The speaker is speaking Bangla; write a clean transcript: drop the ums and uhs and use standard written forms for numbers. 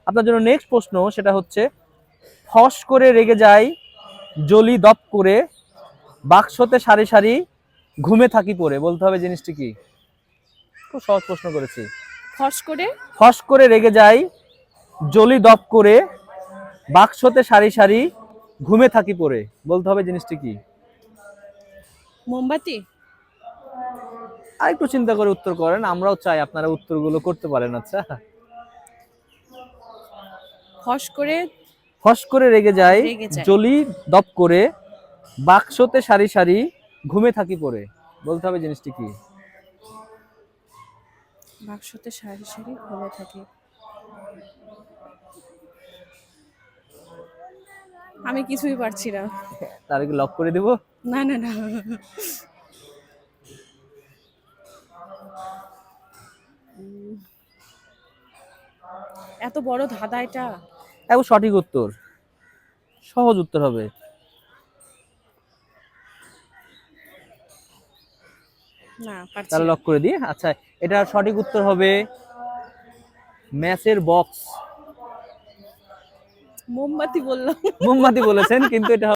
আপনার জন্য নেক্সট প্রশ্ন, সেটা হচ্ছে ফস করে রেগে যায়, জলি দপ করে, বাক্সতে সারি সারি, ঘুমে থাকি পড়ে। বলতে হবে জিনিসটি কি। খুব সহজ প্রশ্ন করেছি। ফস করে ফস করে রেগে যায়, জলি দপ করে, বাক্সতে সারি সারি, ঘুমে থাকি পড়ে। বলতে হবে জিনিসটি কি। মোমবাতি। আর একটু চিন্তা করে উত্তর করেন, আমরাও চাই আপনারা উত্তরগুলো করতে পারেন। আচ্ছা, ফস করে ফস করে রেগে যায়, রেগে যায়। জলি দপ করে, বাক্সতে সারি সারি, ঘুমে থাকি পড়ে। বলতে হবে জিনিসটি কি। বাক্সতে সারি সারি ঘুমে থাকে। আমি কিছুই পারছি না। তার কি লক করে দিব। না না না, এত বড় ধাঁধা এটা। এখন সঠিক উত্তর, সহজ উত্তর হবে। না পারছি তাহলে না। লক করে দিই। আচ্ছা, এটার সঠিক উত্তর হবে ম্যাচের বক্স। মোমবাতি বললাম। মোমবাতি বলেছেন, কিন্তু এটা